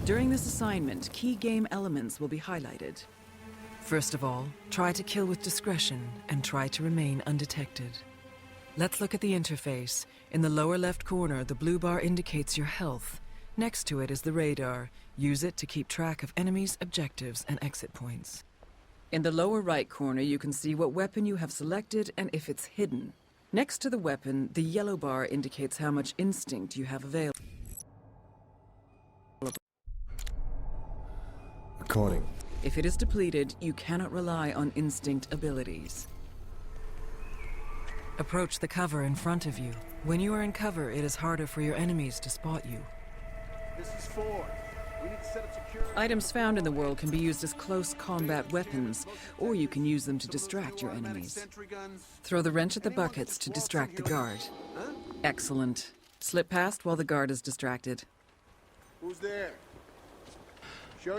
During this assignment, key game elements will be highlighted. First of all, try to kill with discretion and try to remain undetected. Let's look at the interface. In the lower left corner, the blue bar indicates your health. Next to it is the radar. Use it to keep track of enemies, objectives, and exit points. In the lower right corner, you can see what weapon you have selected and if it's hidden. Next to the weapon, the yellow bar indicates how much instinct you have available. Recording. If it is depleted, you cannot rely on instinct abilities. Approach the cover in front of you. When you are in cover, it is harder for your enemies to spot you. This is Ford. We need to set up security. Items found in the world can be used as close combat weapons, or you can use them to distract your enemies. Throw the wrench at the buckets to distract the guard. Excellent. Slip past while the guard is distracted. Who's there?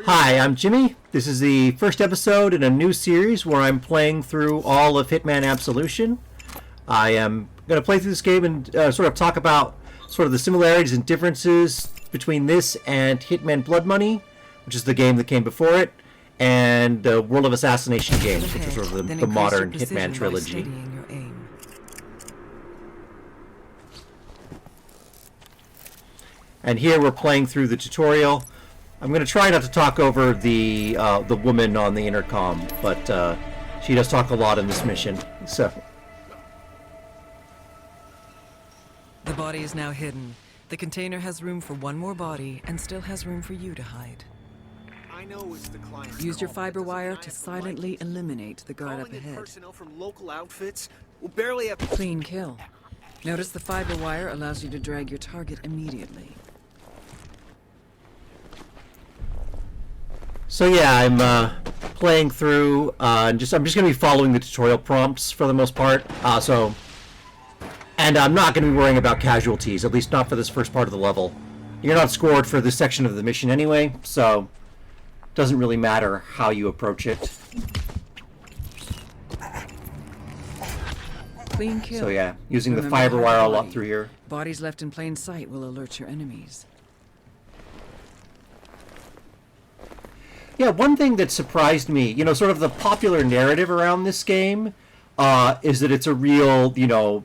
Hi, I'm Jimmy. This is the first episode in a new series where I'm playing through all of Hitman Absolution. I am going to play through this game and sort of talk about sort of the similarities and differences between this and Hitman Blood Money, which is the game that came before it, and the World of Assassination games, which is sort of the modern Hitman trilogy. And here we're playing through the tutorial. I'm going to try not to talk over the woman on the intercom, but she does talk a lot in this mission. So the body is now hidden. The container has room for one more body and still has room for you to hide. I know it's the client. Use your fiber wire to silently eliminate the guard up ahead. Personnel from local outfits will barely have Clean kill. Notice the fiber wire allows you to drag your target immediately. So yeah, I'm playing through, I'm just going to be following the tutorial prompts for the most part. And I'm not going to be worrying about casualties, at least not for this first part of the level. You're not scored for this section of the mission anyway, so it doesn't really matter how you approach it. Clean kill. So yeah, using the Remember fiber to wire a hide the lot body. through here. Bodies left in plain sight will alert your enemies. Yeah, one thing that surprised me, you know, sort of the popular narrative around this game is that it's a real, you know,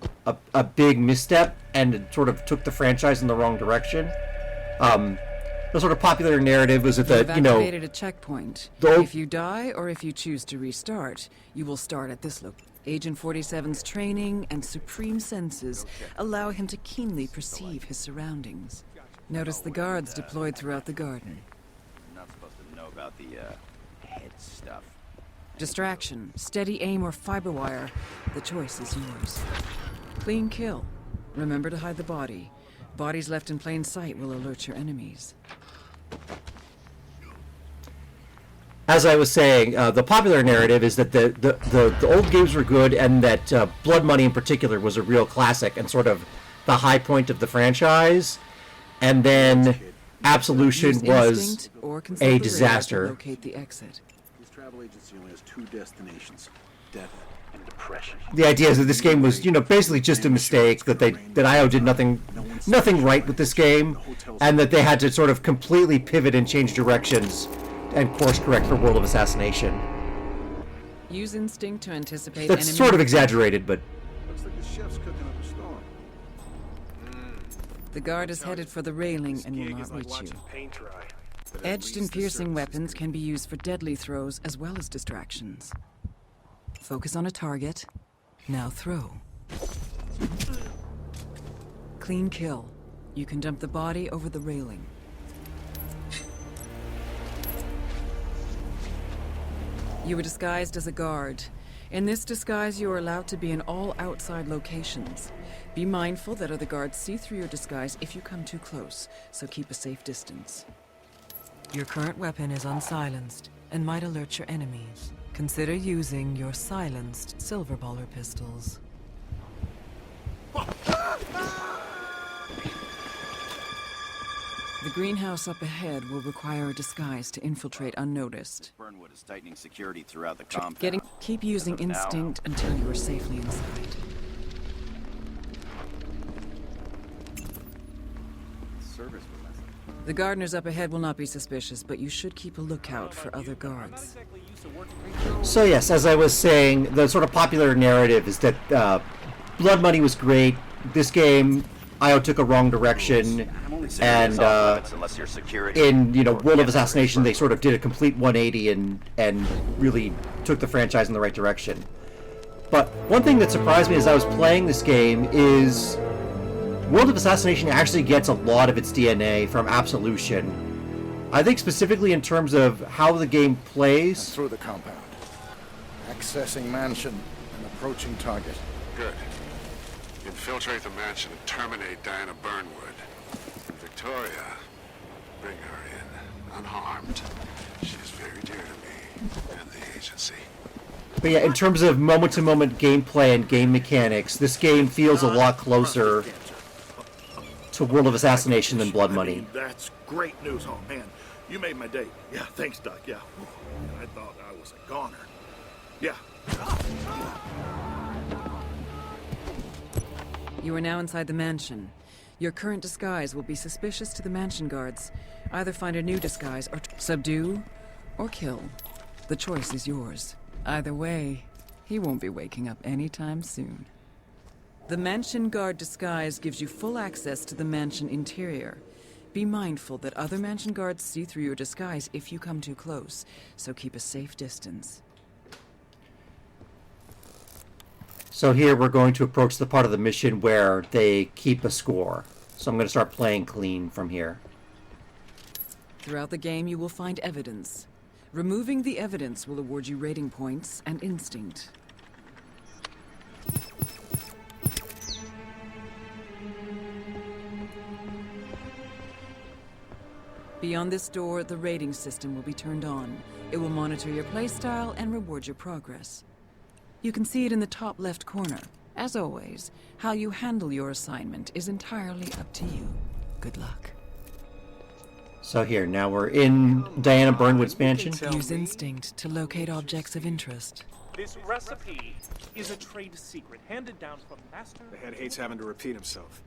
a big misstep, and it sort of took the franchise in the wrong direction. The sort of popular narrative was that, you know, activated a checkpoint. If you die or if you choose to restart, you will start at this location. Agent 47's training and supreme senses allow him to keenly perceive his surroundings. Notice the guards deployed throughout the garden. Not supposed to know about the head stuff. Distraction, steady aim, or fiber wire. The choice is yours. Clean kill. Remember to hide the body. Bodies left in plain sight will alert your enemies. as I was saying, the popular narrative is that the old games were good, and that Blood Money in particular was a real classic and sort of the high point of the franchise. And then Absolution was a disaster. Locate the exit. This travel agency only has two destinations: death and depression. The idea is that this game was, you know, basically just a mistake, that IO did nothing right with this game, and that they had to sort of completely pivot and change directions and course correct for World of Assassination. Use instinct to anticipate That's enemy sort of exaggerated, but Looks like the chef's cooking up a storm. the guard is headed for the railing and will not reach you. Edged and piercing weapons can be used for deadly throws as well as distractions. Focus on a target. Now throw. Clean kill. You can dump the body over the railing. You were disguised as a guard. In this disguise, you are allowed to be in all outside locations. Be mindful that other guards see through your disguise if you come too close, so keep a safe distance. Your current weapon is unsilenced and might alert your enemies. Consider using your silenced silver baller pistols. The greenhouse up ahead will require a disguise to infiltrate unnoticed. Burnwood is tightening security throughout the compound. Keep using instinct until you are safely inside. Servers were messing. The gardeners up ahead will not be suspicious, but you should keep a lookout for other guards. So yes, as I was saying, the sort of popular narrative is that Blood Money was great. This game, IO took a wrong direction, and in World of Assassination, they sort of did a complete 180 and really took the franchise in the right direction. But one thing that surprised me as I was playing this game is World of Assassination actually gets a lot of its DNA from Absolution. I think specifically in terms of how the game plays. Through the compound. Accessing mansion and approaching target. Good. Infiltrate the mansion and terminate Diana Burnwood. And Victoria, bring her in, unharmed. She is very dear to me and the agency. But yeah, in terms of moment-to-moment gameplay and game mechanics, this game feels a lot closer to World of Assassination than Blood Money. That's great news. Oh, man. You made my day. Yeah, thanks, Doc. Yeah. I thought I was a goner. Yeah. You are now inside the mansion. Your current disguise will be suspicious to the mansion guards. Either find a new disguise or subdue or kill. The choice is yours. Either way, he won't be waking up anytime soon. The mansion guard disguise gives you full access to the mansion interior. Be mindful that other mansion guards see through your disguise if you come too close, so keep a safe distance. So here we're going to approach the part of the mission where they keep a score. So I'm going to start playing clean from here. Throughout the game, you will find evidence. Removing the evidence will award you rating points and instinct. Beyond this door, the rating system will be turned on. It will monitor your playstyle and reward your progress. You can see it in the top left corner. As always, how you handle your assignment is entirely up to you. Good luck. So here, now we're in Diana Burnwood's mansion. Use instinct to locate objects of interest. This recipe is a trade secret handed down from master. The head hates having to repeat himself.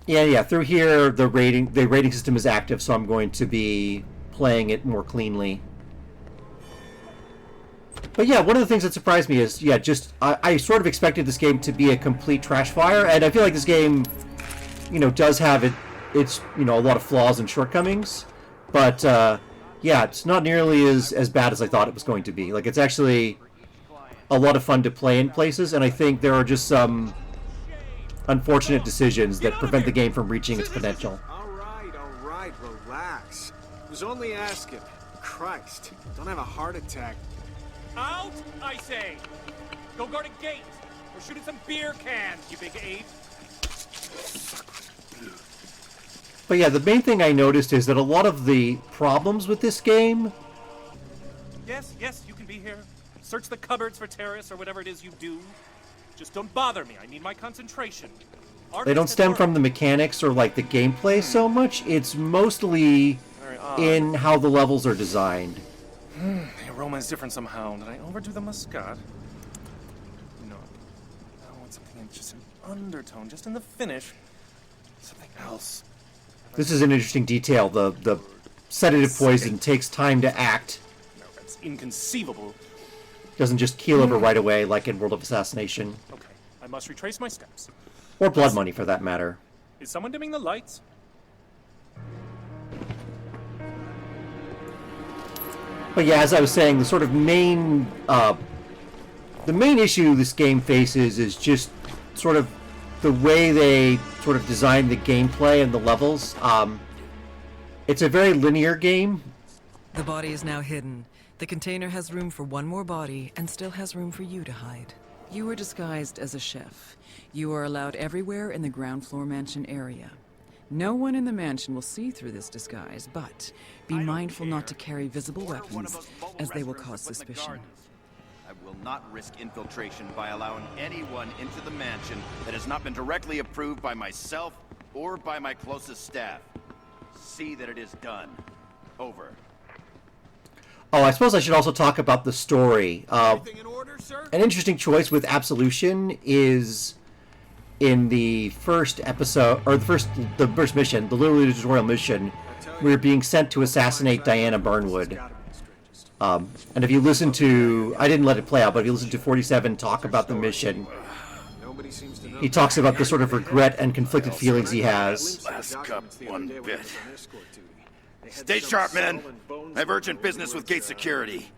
Yeah. Through here, the rating system is active, so I'm going to be playing it more cleanly. But yeah, one of the things that surprised me is, I sort of expected this game to be a complete trash fire, and I feel like this game, does have it's a lot of flaws and shortcomings. But it's not nearly as bad as I thought it was going to be. Like, it's actually a lot of fun to play in places, and I think there are just some unfortunate decisions that prevent the game from reaching its potential. All right, relax. I was only asking. Christ, don't have a heart attack. Out, I say! Go guard a gate! We're shooting some beer cans, you big ape! But yeah, the main thing I noticed is that a lot of the problems with this game... Yes, you can be here. Search the cupboards for terrorists or whatever it is you do. Just don't bother me. I need my concentration. They don't stem from the mechanics or, like, the gameplay so much. It's mostly in how the levels are designed. The aroma is different somehow. Did I overdo the muscat? No. I want something just an undertone, just in the finish. Something else. This is an interesting detail. The sedative poison takes time to act. No, that's inconceivable. Doesn't just keel over right away like in World of Assassination. Okay, I must retrace my steps. Or Blood Money, for that matter. Is someone dimming the lights? But yeah, as I was saying, the sort of main issue this game faces is just sort of the way they sort of design the gameplay and the levels. It's a very linear game. The body is now hidden. The container has room for one more body and still has room for you to hide. You are disguised as a chef. You are allowed everywhere in the ground floor mansion area. No one in the mansion will see through this disguise, but be mindful not to carry visible weapons, as they will cause suspicion. I will not risk infiltration by allowing anyone into the mansion that has not been directly approved by myself or by my closest staff. See that it is done. Over. Oh, I suppose I should also talk about the story. Everything in order, sir? An interesting choice with Absolution is in the first episode, or the first mission, the literally tutorial mission, we're being sent to assassinate Diana Burnwood. And if you listen to, I didn't let it play out, but if you listen to 47 talk about the mission, he talks about the sort of regret and conflicted feelings he has. Last cup, one bit. Stay sharp, men. I have urgent business with gate security.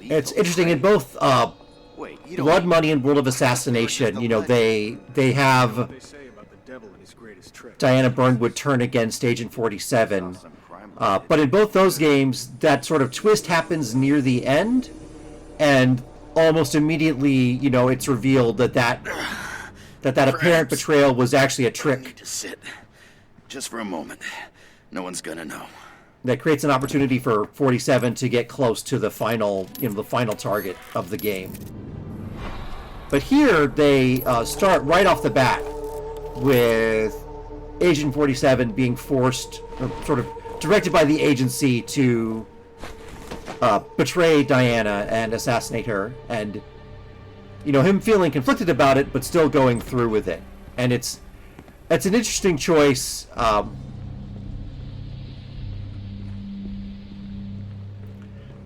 It's interesting in both Blood Money and World of Assassination. You know, they have Diana Burnwood turn against Agent 47. But in both those games, that sort of twist happens near the end, and almost immediately, you know, it's revealed that apparent betrayal was actually a trick. I need to sit, just for a moment. No one's gonna know. That creates an opportunity for 47 to get close to the final, you know, the final target of the game. But here they start right off the bat with Agent 47 being forced, or sort of directed by the agency to betray Diana and assassinate her, and you know, him feeling conflicted about it but still going through with it. And it's an interesting choice.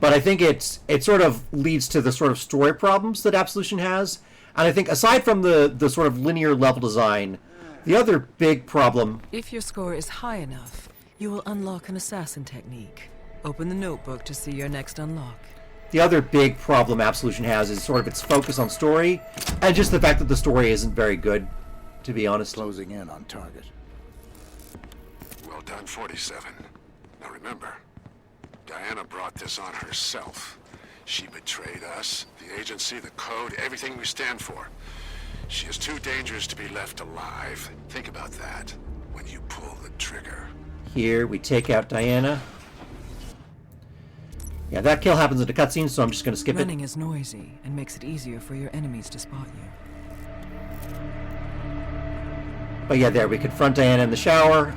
But I think it sort of leads to the sort of story problems that Absolution has. And I think aside from the sort of linear level design, the other big problem... If your score is high enough, you will unlock an assassin technique. Open the notebook to see your next unlock. The other big problem Absolution has is sort of its focus on story, and just the fact that the story isn't very good, to be honest. Closing in on target. Well done, 47. Now remember, Diana brought this on herself. She betrayed us, the agency, the code, everything we stand for. She is too dangerous to be left alive. Think about that when you pull the trigger. Here, we take out Diana. Yeah, that kill happens in the cutscene, so I'm just going to skip Running is noisy and makes it easier for your enemies to spot you. But yeah, there, we confront Diana in the shower.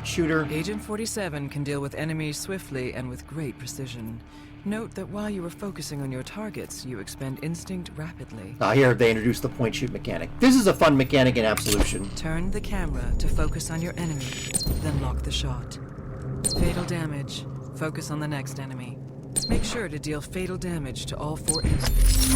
Shoot her. Agent 47 can deal with enemies swiftly and with great precision. Note that while you are focusing on your targets, you expend instinct rapidly. Here they introduce the point shoot mechanic. This is a fun mechanic in Absolution. Turn the camera to focus on your enemy, then lock the shot. Fatal damage. Focus on the next enemy. Make sure to deal fatal damage to all 4 enemies.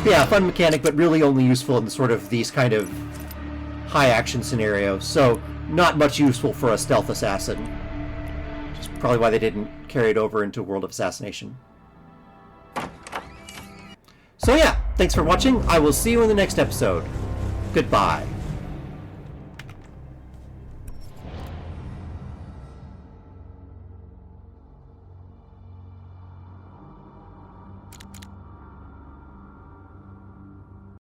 Yeah, fun mechanic, but really only useful in sort of these kind of high action scenarios. So not much useful for a stealth assassin. Which is probably why they didn't carry it over into World of Assassination. So yeah, thanks for watching. I will see you in the next episode. Goodbye.